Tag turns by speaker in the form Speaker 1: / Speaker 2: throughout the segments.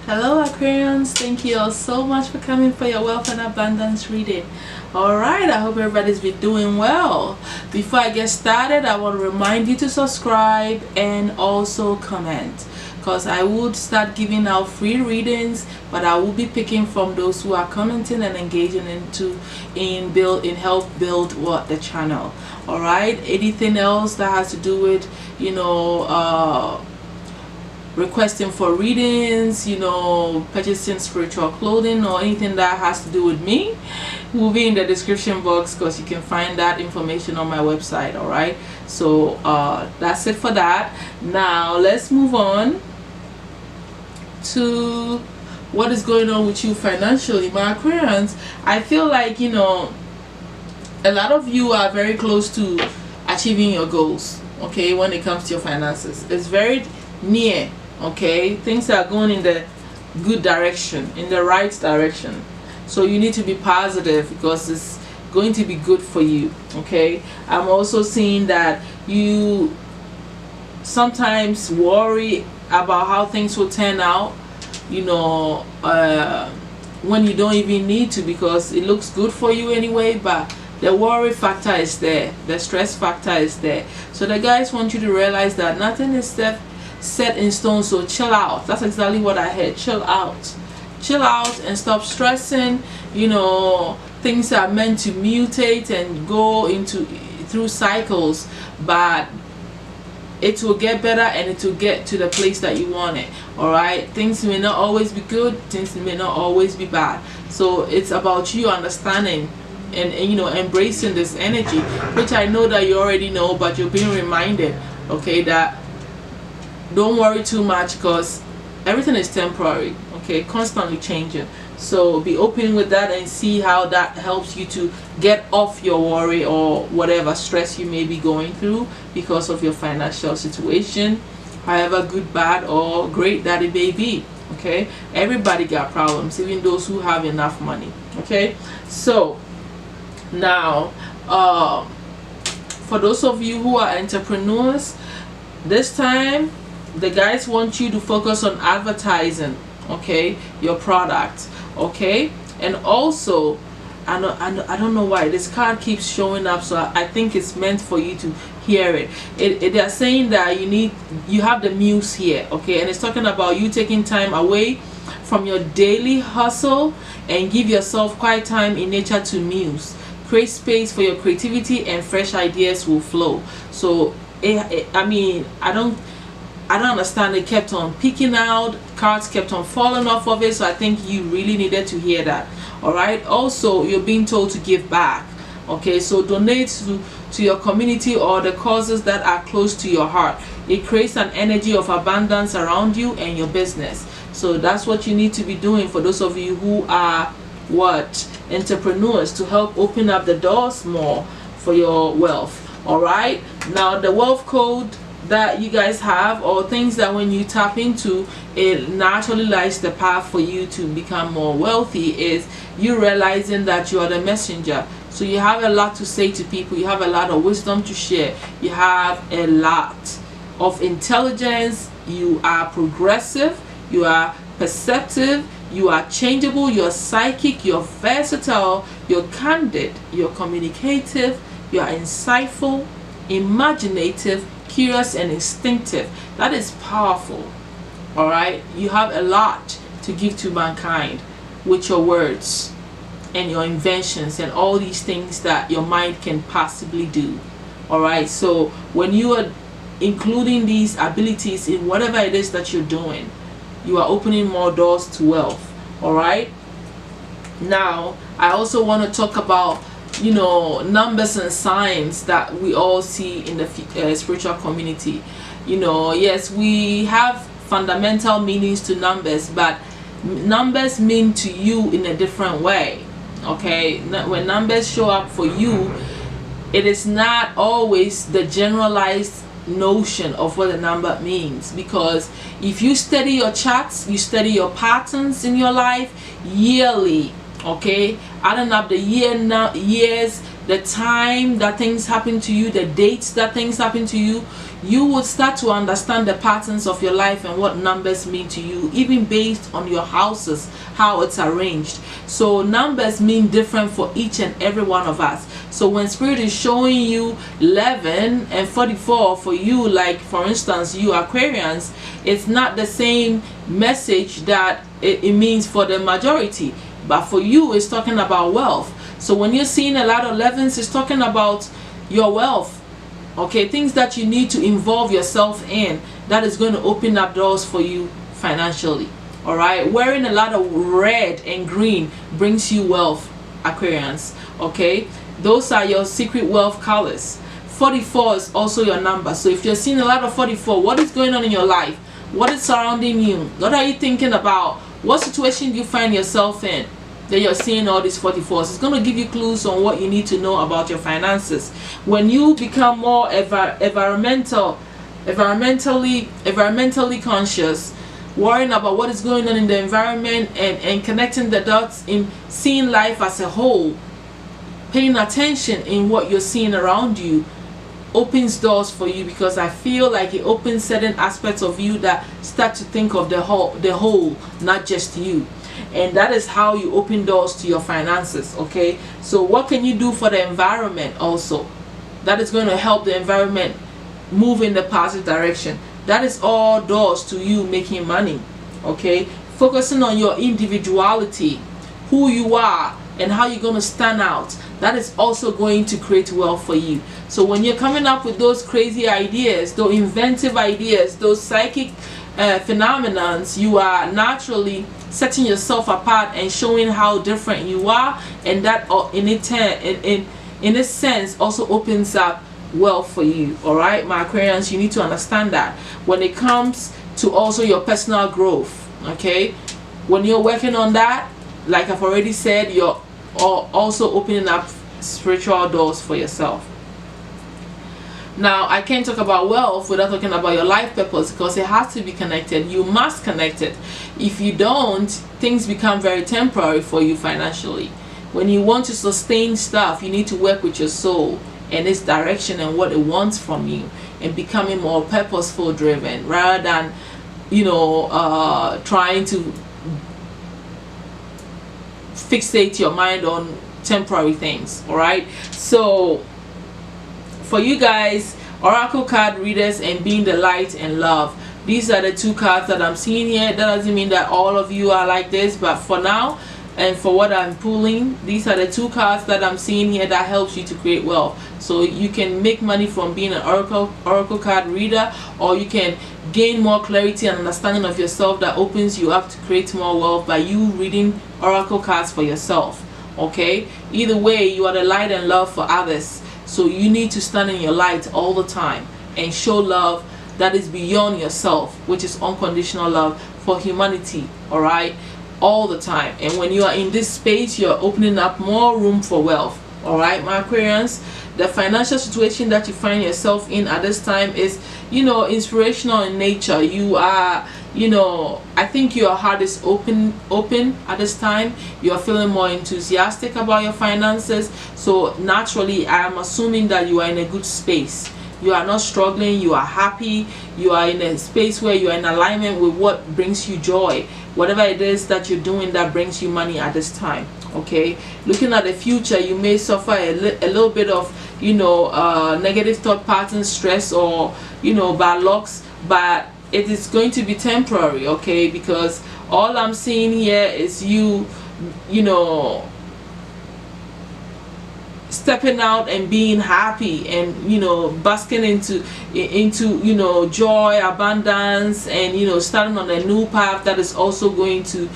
Speaker 1: Hello Aquarians, thank you all so much for coming for your wealth and abundance reading. Alright, I hope everybody's been doing well. Before I get started, I want to remind you to subscribe and also comment, because I would start giving out free readings, but I will be picking from those who are commenting and engaging in help build the channel. Alright, anything else that has to do with requesting for readings, purchasing spiritual clothing or anything that has to do with me will be in the description box, because you can find that information on my website. All right, so that's it for that. Now let's move on to what is going on with you financially, my Aquarians. I feel like a lot of you are very close to achieving your goals. Okay, when it comes to your finances, it's very near. Okay, things are going in the good direction, in the right direction, so you need to be positive because it's going to be good for you. Okay, I'm also seeing that you sometimes worry about how things will turn out, when you don't even need to, because it looks good for you anyway, but the worry factor is there, the stress factor is there. So the guys want you to realize that nothing is set in stone, so chill out. That's exactly what I heard. Chill out and stop stressing. Things are meant to mutate and go through cycles, but it will get better and it will get to the place that you want it. All right, things may not always be good, things may not always be bad, so it's about you understanding and embracing this energy, which I know that you already know, but you're being reminded, okay, that don't worry too much, because everything is temporary. Okay, constantly changing. So be open with that and see how that helps you to get off your worry or whatever stress you may be going through because of your financial situation, however good, bad, or great that it may be. Okay, everybody got problems, even those who have enough money. Okay, so now for those of you who are entrepreneurs, this time the guys want you to focus on advertising, okay, your product. Okay, and also I don't know why this card keeps showing up, so I think it's meant for you to hear it. They're saying that you have the muse here, okay, and it's talking about you taking time away from your daily hustle and give yourself quiet time in nature to muse. Create space for your creativity and fresh ideas will flow. So I don't understand. It kept on peeking out, cards kept on falling off of it, so I think you really needed to hear that. All right, also you're being told to give back. Okay, so donate to your community or the causes that are close to your heart. It creates an energy of abundance around you and your business. So that's what you need to be doing for those of you who are entrepreneurs, to help open up the doors more for your wealth. All right, now the wealth code that you guys have, or things that when you tap into, it naturally lights the path for you to become more wealthy, is you realizing that you are the messenger. So you have a lot to say to people, you have a lot of wisdom to share, you have a lot of intelligence, you are progressive, you are perceptive, you are changeable, you're psychic, you're versatile, you're candid, you're communicative, you are insightful, imaginative, curious, and instinctive. That is powerful. All right, you have a lot to give to mankind with your words and your inventions and all these things that your mind can possibly do. All right, so when you are including these abilities in whatever it is that you're doing, you are opening more doors to wealth. All right, now I also want to talk about numbers and signs that we all see in the spiritual community. Yes, we have fundamental meanings to numbers, but numbers mean to you in a different way. Okay, when numbers show up for you, it is not always the generalized notion of what a number means, because if you study your charts, you study your patterns in your life yearly, okay, adding up the years the time that things happen to you, the dates that things happen to you, you would start to understand the patterns of your life and what numbers mean to you, even based on your houses, how it's arranged. So numbers mean different for each and every one of us. So when spirit is showing you 11 and 44 for you, like for instance you Aquarians, it's not the same message that it means for the majority, but for you it's talking about wealth. So when you're seeing a lot of 11s, it's talking about your wealth. Okay, things that you need to involve yourself in, that is going to open up doors for you financially. All right, wearing a lot of red and green brings you wealth, Aquarians. Okay, those are your secret wealth colors. 44 is also your number. So if you're seeing a lot of 44, what is going on in your life? What is surrounding you? What are you thinking about? What situation do you find yourself in that you're seeing all these 44s? It's going to give you clues on what you need to know about your finances. When you become more environmentally conscious, worrying about what is going on in the environment, and connecting the dots in seeing life as a whole, paying attention in what you're seeing around you, opens doors for you, because I feel like it opens certain aspects of you that start to think of the whole, not just you. And that is how you open doors to your finances. Okay, so what can you do for the environment also that is going to help the environment move in the positive direction? That is all doors to you making money. Okay, focusing on your individuality, who you are and how you're going to stand out, that is also going to create wealth for you. So when you're coming up with those crazy ideas, those inventive ideas, those psychic phenomenons, you are naturally setting yourself apart and showing how different you are, and that in a sense also opens up wealth for you. All right, my Aquarians, you need to understand that when it comes to also your personal growth. Okay, when you're working on that, like I've already said, you're also opening up spiritual doors for yourself. Now, I can't talk about wealth without talking about your life purpose, because it has to be connected. You must connect it. If you don't, things become very temporary for you financially. When you want to sustain stuff, you need to work with your soul and its direction and what it wants from you, and becoming more purposeful driven, rather than trying to fixate your mind on temporary things. All right, so for you guys, oracle card readers and being the light and love, these are the two cards that I'm seeing here. That doesn't mean that all of you are like this, but for now and for what I'm pulling, these are the two cards that I'm seeing here that helps you to create wealth. So you can make money from being an oracle card reader, or you can gain more clarity and understanding of yourself that opens you up to create more wealth by you reading oracle cards for yourself. Okay, either way, you are the light and love for others. So you need to stand in your light all the time and show love that is beyond yourself, which is unconditional love for humanity. All right, all the time. And when you are in this space, you're opening up more room for wealth. All right, my Aquarians, the financial situation that you find yourself in at this time is, inspirational in nature. You are, I think your heart is open at this time. You are feeling more enthusiastic about your finances. So naturally, I am assuming that you are in a good space. You are not struggling. You are happy. You are in a space where you are in alignment with what brings you joy. Whatever it is that you're doing that brings you money at this time. Okay, looking at the future, you may suffer a little bit of negative thought patterns, stress, or bad lucks, but it is going to be temporary. Okay, because all I'm seeing here is you stepping out and being happy and basking into joy, abundance, and starting on a new path that is also going to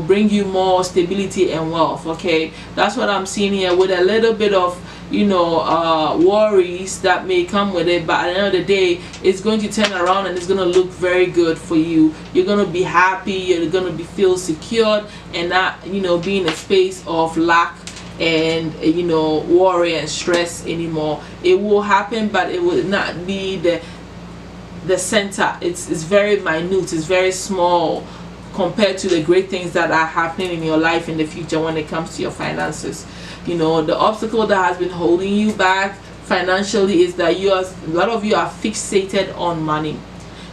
Speaker 1: bring you more stability and wealth. Okay, that's what I'm seeing here, with a little bit of worries that may come with it, but at the end of the day, it's going to turn around and it's going to look very good for you. You're going to be happy, you're going to feel secured, and not be in a space of lack and worry and stress anymore. It will happen, but it will not be the center. It's very minute, it's very small compared to the great things that are happening in your life in the future when it comes to your finances. You know, the obstacle that has been holding you back financially is that a lot of you are fixated on money.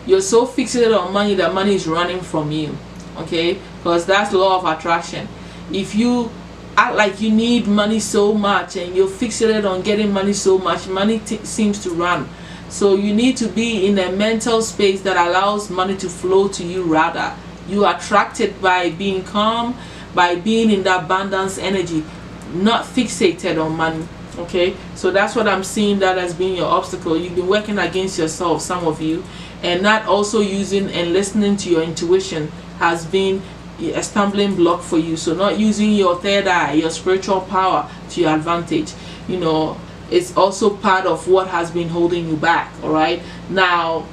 Speaker 1: You're so fixated on money that money is running from you, okay? Because that's the law of attraction. If you act like you need money so much and you're fixated on getting money so much, money seems to run. So you need to be in a mental space that allows money to flow to you. Rather, you are attracted by being calm, by being in the abundance energy, not fixated on money. Okay, so that's what I'm seeing that has been your obstacle. You've been working against yourself, some of you, and not also using and listening to your intuition has been a stumbling block for you. So not using your third eye, your spiritual power to your advantage, you know, it's also part of what has been holding you back. All right, now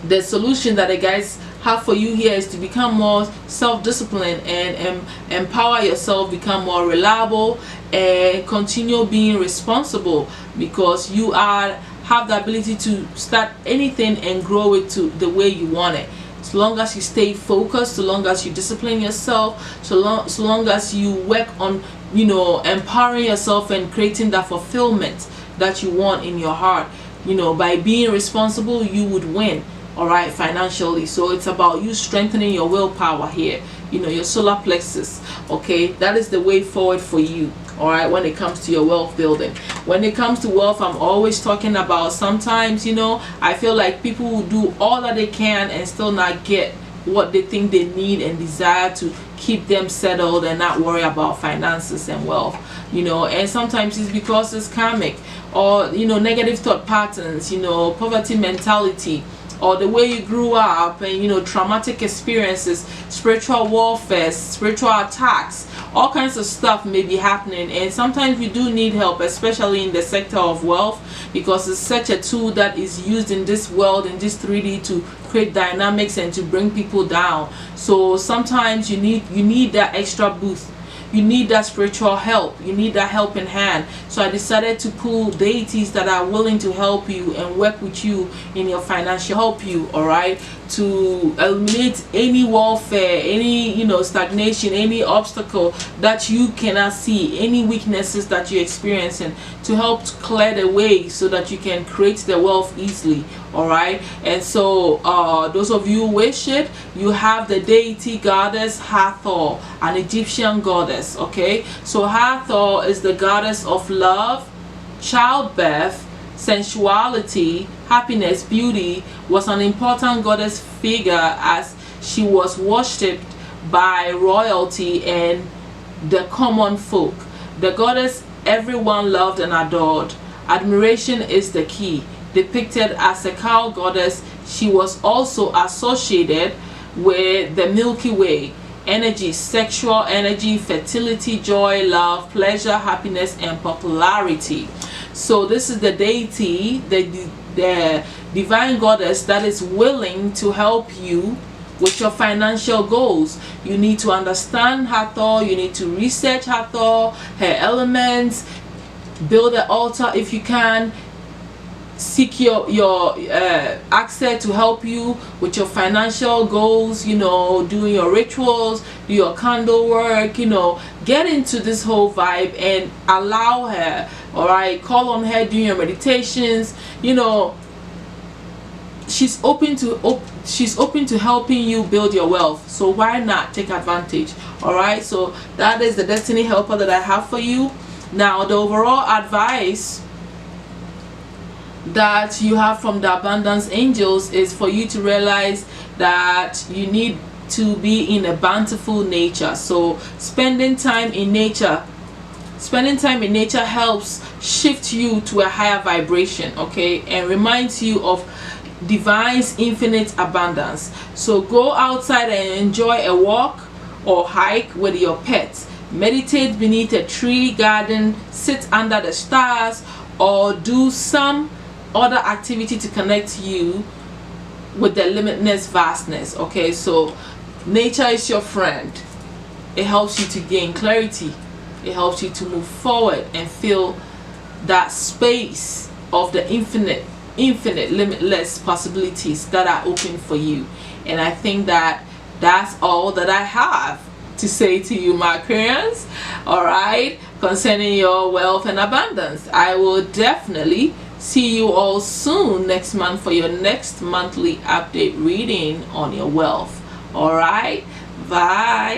Speaker 1: the solution that the guys have for you here is to become more self-disciplined and empower yourself, become more reliable, and continue being responsible, because you have the ability to start anything and grow it to the way you want it. So long as you stay focused, so long as you discipline yourself, so long as you work on, you know, empowering yourself and creating that fulfillment that you want in your heart, you know, by being responsible, you would win. All right, financially. So it's about you strengthening your willpower here, you know, your solar plexus. Okay, that is the way forward for you. All right, when it comes to your wealth building. When it comes to wealth, I'm always talking about, sometimes, you know, I feel like people will do all that they can and still not get what they think they need and desire to keep them settled and not worry about finances and wealth, you know. And sometimes it's because it's karmic, or, you know, negative thought patterns, you know, poverty mentality, or the way you grew up, and, you know, traumatic experiences, spiritual warfare, spiritual attacks, all kinds of stuff may be happening. And sometimes we do need help, especially in the sector of wealth, because it's such a tool that is used in this world, in this 3D, to create dynamics and to bring people down. So sometimes you need that extra boost. You need that spiritual help. You need that helping hand. So I decided to pull deities that are willing to help you and work with you in your financial, help you, all right, to eliminate any warfare, any, you know, stagnation, any obstacle that you cannot see, any weaknesses that you're experiencing, to help clear the way so that you can create the wealth easily. All right, and so those of you who wish it, you have the deity goddess Hathor, an Egyptian goddess. Okay, so Hathor is the goddess of love, childbirth, sensuality, happiness, beauty. Was an important goddess figure as she was worshipped by royalty and the common folk. The goddess everyone loved and adored. Admiration is the key. Depicted as a cow goddess, she was also associated with the Milky Way energy, sexual energy, fertility, joy, love, pleasure, happiness, and popularity. So this is the deity, the divine goddess that is willing to help you with your financial goals. You need to understand Hathor, you need to research Hathor, her elements, build an altar if you can, seek your access to help you with your financial goals, you know, doing your rituals, do your candle work, you know, get into this whole vibe and allow her, all right, call on her, do your meditations, you know. She's open to helping you build your wealth, so why not take advantage? All right, so that is the destiny helper that I have for you. Now the overall advice that you have from the abundance angels is for you to realize that you need to be in a bountiful nature. So spending time in nature helps shift you to a higher vibration, okay, and reminds you of divine's infinite abundance. So go outside and enjoy a walk or hike with your pets. Meditate beneath a tree garden, sit under the stars, or do some other activity to connect you with the limitless vastness. Okay, so nature is your friend. It helps you to gain clarity. It helps you to move forward and feel that space of the infinite limitless possibilities that are open for you. And I think that that's all that I have to say to you, my Aquarians, all right, concerning your wealth and abundance. I will definitely see you all soon next month for your next monthly update reading on your wealth. All right, bye.